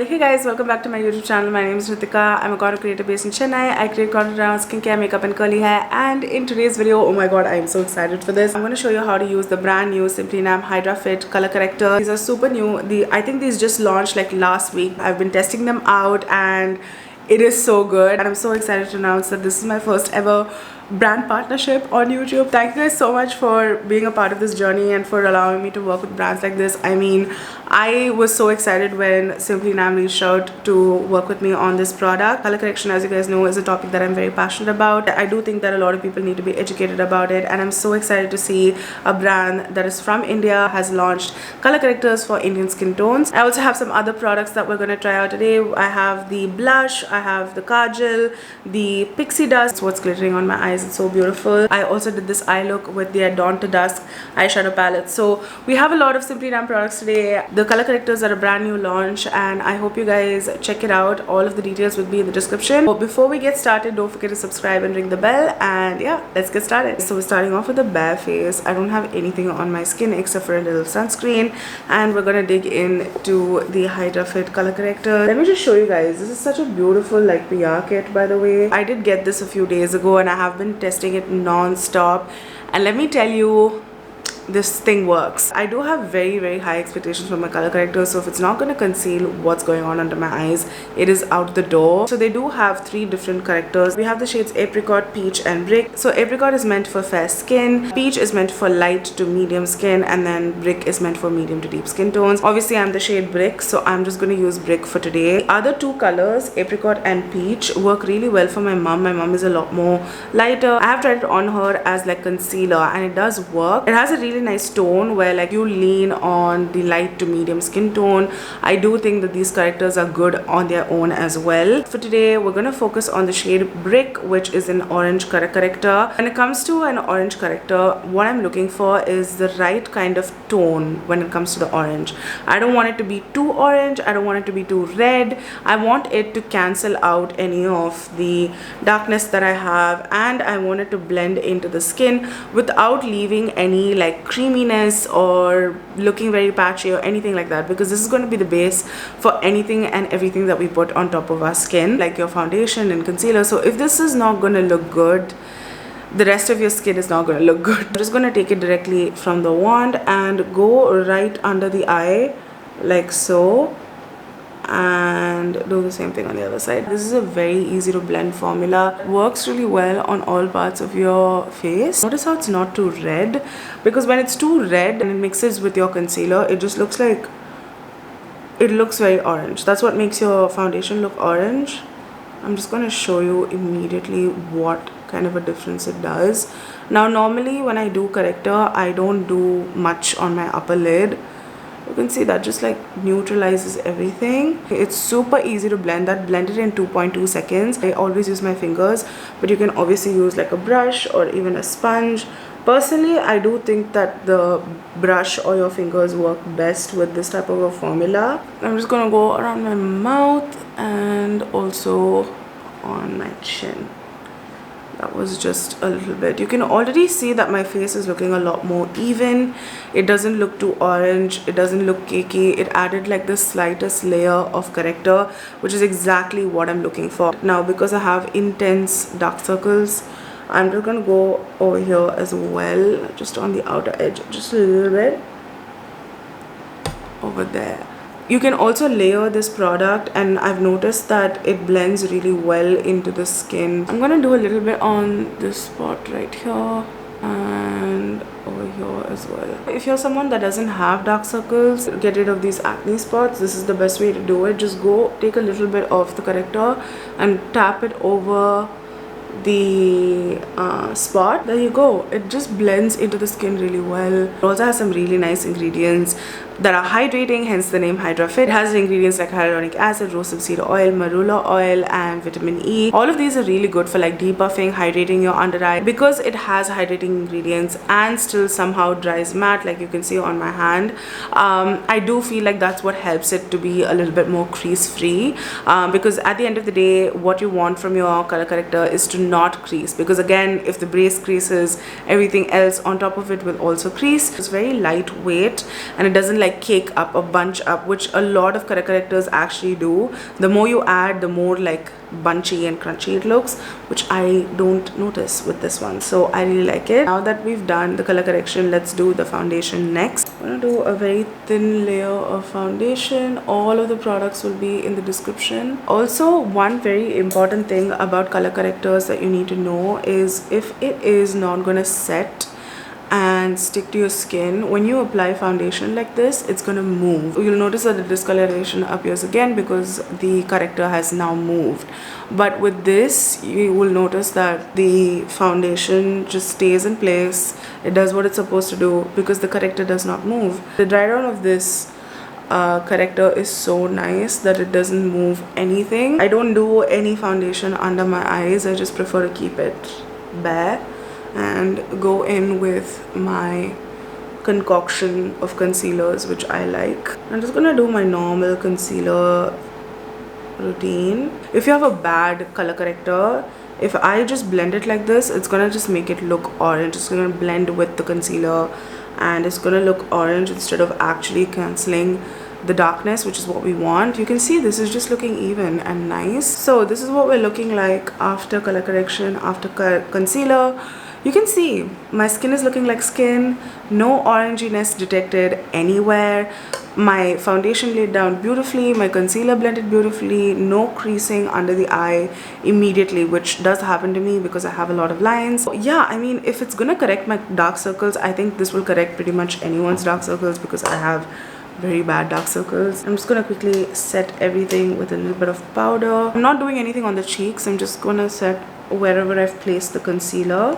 Hey guys, welcome back to my YouTube channel. My name is Ritika. I'm a content creator based in Chennai. I create content around skincare, makeup and curly hair. And in today's video, oh my god, I am so excited for this. I'm going to show you how to use the brand new Simply Nam Hydrafit color corrector. These are super new. I think these just launched like last week. I've been testing them out and it is so good. And I'm so excited to announce that this is my first ever brand partnership on YouTube. Thank you guys so much for being a part of this journey and for allowing me to work with brands like this. I mean, I was so excited when Simply Nam reached out to work with me on this product. Color correction, as you guys know, is a topic that I'm very passionate about. I do think that a lot of people need to be educated about it, and I'm so excited to see a brand that is from India has launched color correctors for Indian skin tones. I also have some other products that we're going to try out today. I have the blush, I have the kajal, the Pixie Dust. It's what's glittering on my eyes. It's so beautiful. I also did this eye look with the Dawn to Dusk eyeshadow palette. So we have a lot of Simply Nam products today. The color correctors are a brand new launch and I hope you guys check it out. All of the details will be in the description. But before we get started, don't forget to subscribe and ring the bell, and yeah, let's get started. So we're starting off with a bare face. I don't have anything on my skin except for a little sunscreen, and we're gonna dig into the Hydrafit color corrector. Let me just show you guys. This is such a beautiful like PR kit, by the way. I did get this a few days ago and I have been testing it non-stop, and let me tell you, this thing works. I do have very high expectations for my color corrector, so if it's not going to conceal what's going on under my eyes, it is out the door. So they do have 3 different correctors. We have the shades Apricot, Peach and Brick. So Apricot is meant for fair skin, Peach is meant for light to medium skin, and then Brick is meant for medium to deep skin tones. Obviously I'm the shade Brick, so I'm just going to use Brick for today. The other 2 colors, Apricot and Peach, work really well for my mom. My mom is a lot more lighter. I have tried it on her as like concealer and it does work. It has a really nice tone where like you lean on the light to medium skin tone. I do think that these correctors are good on their own as well. For today we're going to focus on the shade Brick, which is an orange color corrector. When it comes to an orange corrector, what I'm looking for is the right kind of tone when it comes to the orange. I don't want it to be too orange, I don't want it to be too red. I want it to cancel out any of the darkness that I have, and I want it to blend into the skin without leaving any like creaminess or looking very patchy or anything like that, because this is going to be the base for anything and everything that we put on top of our skin, like your foundation and concealer. So if this is not going to look good, the rest of your skin is not going to look good. I'm just going to take it directly from the wand and go right under the eye like so, and do the same thing on the other side. This is a very easy to blend formula. It works really well on all parts of your face. Notice how it's not too red, because when it's too red and it mixes with your concealer, it just looks like, it looks very orange. That's what makes your foundation look orange. I'm just going to show you immediately what kind of a difference it does. Now normally when I do corrector, I don't do much on my upper lid. You can see that just like neutralizes everything. It's super easy to blend. That blended in 2.2 seconds. I always use my fingers, but you can obviously use like a brush or even a sponge. Personally, I do think that the brush or your fingers work best with this type of a formula. I'm just gonna go around my mouth and also on my chin. That was just a little bit. You can already see that my face is looking a lot more even. It doesn't look too orange. It doesn't look cakey. It added like the slightest layer of corrector, which is exactly what I'm looking for. Now, because I have intense dark circles, I'm just going to go over here as well, just on the outer edge, just a little bit over there. You can also layer this product, and I've noticed that it blends really well into the skin. I'm gonna do a little bit on this spot right here and over here as well. If you're someone that doesn't have dark circles, get rid of these acne spots, this is the best way to do it. Just go take a little bit of the corrector and tap it over the spot. There you go. It just blends into the skin really well. It also has some really nice ingredients that are hydrating, hence the name Hydrafit. It has ingredients like hyaluronic acid, rosehip seed oil, marula oil and vitamin E. All of these are really good for like debuffing, hydrating your under eye, because it has hydrating ingredients and still somehow dries matte, like you can see on my hand. I do feel like that's what helps it to be a little bit more crease free, because at the end of the day, what you want from your color corrector is to not crease, because again, if the base creases, everything else on top of it will also crease. It's very lightweight and it doesn't like like cake up or bunch up, which a lot of color correctors actually do. The more you add, the more like bunchy and crunchy it looks, which I don't notice with this one, so I really like it. Now that we've done the color correction, let's do the foundation next. I'm gonna do a very thin layer of foundation. All of the products will be in the description. Also, one very important thing about color correctors that you need to know is if it is not gonna set and stick to your skin, when you apply foundation like this, it's gonna move. You'll notice that the discoloration appears again because the corrector has now moved. But with this, you will notice that the foundation just stays in place. It does what it's supposed to do because the corrector does not move. The dry down of this corrector is so nice that it doesn't move anything. I don't do any foundation under my eyes. I just prefer to keep it bare and go in with my concoction of concealers, which I like. I'm just gonna do my normal concealer routine. If you have a bad color corrector, if I just blend it like this, it's gonna just make it look orange. It's gonna blend with the concealer and it's gonna look orange instead of actually cancelling the darkness, which is what we want. You can see this is just looking even and nice. So this is what we're looking like after color correction, after concealer. You can see my skin is looking like skin, no oranginess detected anywhere. My foundation laid down beautifully, my concealer blended beautifully, no creasing under the eye immediately, which does happen to me because I have a lot of lines. So yeah, I mean, if it's gonna correct my dark circles, I think this will correct pretty much anyone's dark circles because I have very bad dark circles. I'm just gonna quickly set everything with a little bit of powder. I'm not doing anything on the cheeks. I'm just gonna set wherever I've placed the concealer,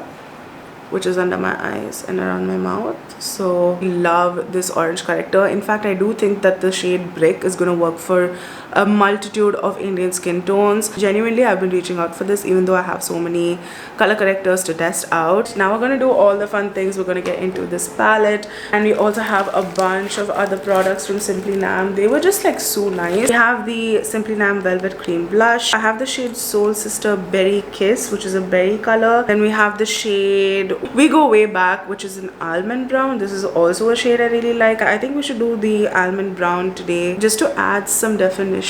which is under my eyes and around my mouth. So I love this orange corrector. In fact, I do think that the shade Brick is gonna work for a multitude of Indian skin tones. Genuinely, I've been reaching out for this even though I have so many color correctors to test out. Now we're gonna do all the fun things. We're gonna get into this palette, and we also have a bunch of other products from Simply Nam. They were just like so nice. We have the Simply Nam Velvet Cream Blush. I have the shade Soul Sister Berry Kiss, which is a berry color. Then we have the shade We Go Way Back, which is an almond brown. This is also a shade I really like. I think we should do the almond brown today just to add some definition.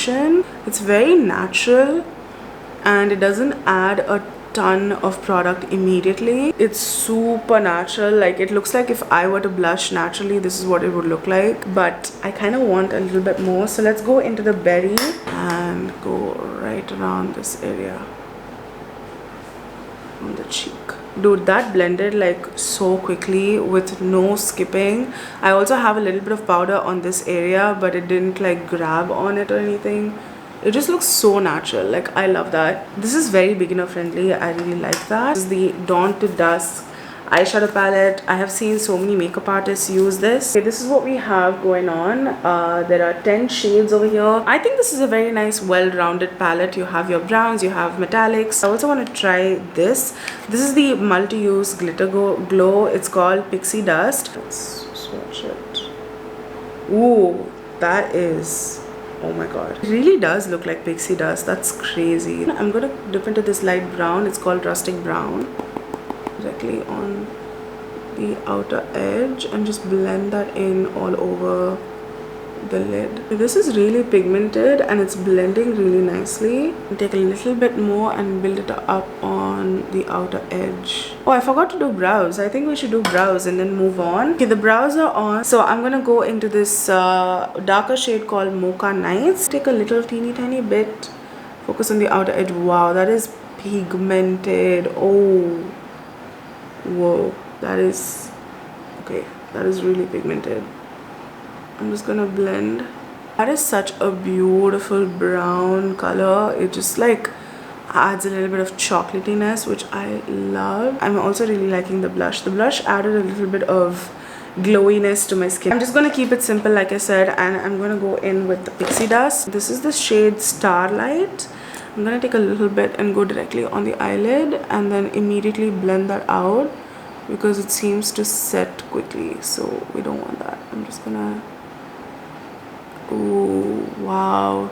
It's very natural and it doesn't add a ton of product immediately. It's super natural. Like, it looks like if I were to blush naturally, this is what it would look like, but I kind of want a little bit more. So let's go into the berry and go right around this area on the cheek. Dude, that blended like so quickly with no skipping. I also have a little bit of powder on this area, but it didn't like grab on it or anything. It just looks so natural. Like, I love that. This is very beginner friendly. I really like that. This is the Dawn to Dusk eyeshadow palette. I have seen so many makeup artists use this. Okay, this is what we have going on. There are 10 shades over here. I think this is a very nice well-rounded palette. You have your browns, you have metallics. I also want to try this. This is the multi-use glitter glow. It's called Pixie Dust. Let's swatch it. Ooh, that is... oh my god, it really does look like pixie dust. That's crazy. I'm gonna dip into this light brown. It's called Rustic Brown, directly on the outer edge, and just blend that in all over the lid. This is really pigmented and it's blending really nicely. Take a little bit more and build it up on the outer edge. Oh, I forgot to do brows. I think we should do brows and then move on. Okay, the brows are on. So I'm gonna go into this darker shade called Mocha Nights. Take a little teeny tiny bit. Focus on the outer edge. Wow, that is pigmented. Oh, whoa, that is okay. That is really pigmented. I'm just gonna blend. That is such a beautiful brown color. It just like adds a little bit of chocolatiness, which I love. I'm also really liking the blush. The blush added a little bit of glowiness to my skin. I'm just gonna keep it simple, like I said, and I'm gonna go in with the Pixie Dust. This is the shade Starlight. I'm gonna take a little bit and go directly on the eyelid and then immediately blend that out because it seems to set quickly, so we don't want that. I'm just gonna... oh wow,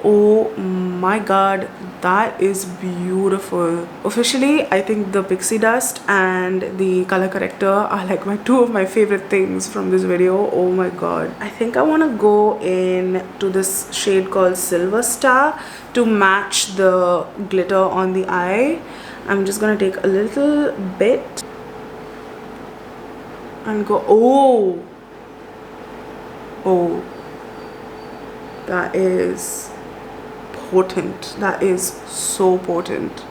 oh my god, that is beautiful. Officially, I think the Pixie Dust and the color corrector are like two of my favorite things from this video. Oh my god. I think I want to go in to this shade called Silver Star to match the glitter on the eye. I'm just gonna take a little bit and go, oh, that is potent. That is so potent.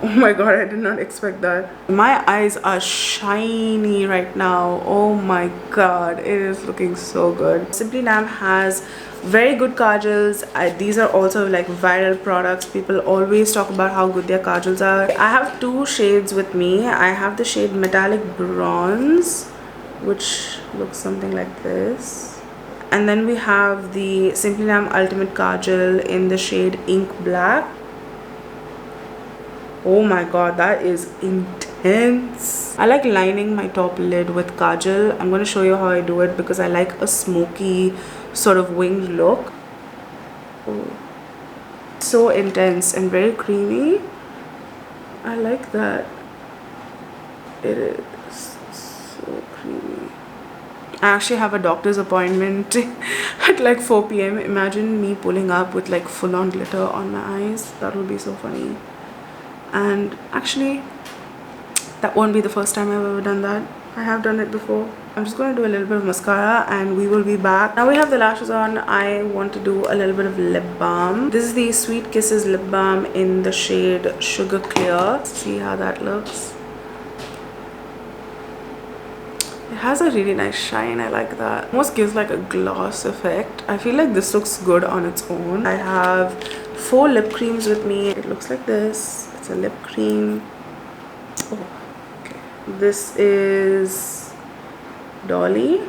Oh my god, I did not expect that. My eyes are shiny right now. Oh my god, it is looking so good. Simply Nam has very good kajals. These are also like viral products. People always talk about how good their kajals are. I have two shades with me. I have the shade Metallic Bronze, which looks something like this, and then we have the Simply Nam Ultimate Kajal in the shade Ink Black. Oh my god, that is intense. I like lining my top lid with kajal. I'm going to show you how I do it because I like a smoky sort of winged look. Oh, so intense and very creamy. I like that. It is so creamy. I actually have a doctor's appointment at like 4 p.m. Imagine me pulling up with like full-on glitter on my eyes. That would be so funny. And actually, that won't be the first time I've ever done that. I have done it before. I'm just going to do a little bit of mascara and we will be back. Now we have the lashes on. I want to do a little bit of lip balm. This is the Sweet Kisses lip balm in the shade Sugar Clear. Let's see how that looks. It has a really nice shine. I like that. Almost gives like a gloss effect. I feel like this looks good on its own. I have 4 lip creams with me. It looks like this. It's a lip cream. Oh, okay. This is Dolly.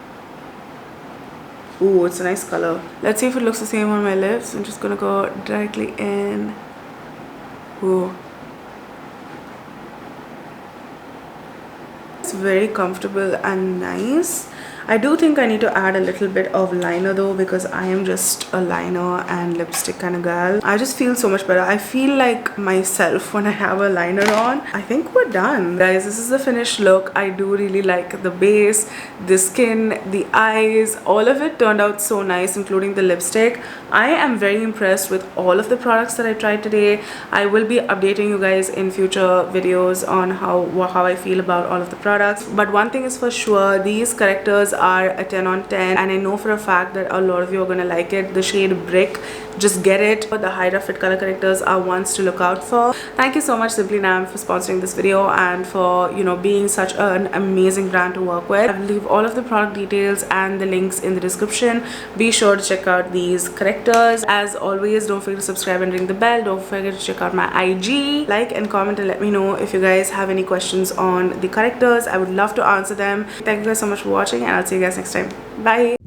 Ooh, it's a nice color. Let's see if it looks the same on my lips. I'm just gonna go directly in. Ooh. It's very comfortable and nice. I do think I need to add a little bit of liner though, because I am just a liner and lipstick kind of gal. I just feel so much better. I feel like myself when I have a liner on. I think we're done. Guys, this is the finished look. I do really like the base, the skin, the eyes. All of it turned out so nice, including the lipstick. I am very impressed with all of the products that I tried today. I will be updating you guys in future videos on how I feel about all of the products. But one thing is for sure, these correctors are a 10 on 10 and I know for a fact that a lot of you are gonna like it. The shade Brick, just get it. The Hyrafit color correctors are ones to look out for. Thank you so much Simply Nam for sponsoring this video and for being such an amazing brand to work with. I will leave all of the product details and the links in the description. Be sure to check out these correctors. As always, don't forget to subscribe and ring the bell. Don't forget to check out my IG. Like and comment and let me know if you guys have any questions on the correctors. I would love to answer them. Thank you guys so much for watching and I'll see you guys next time. Bye.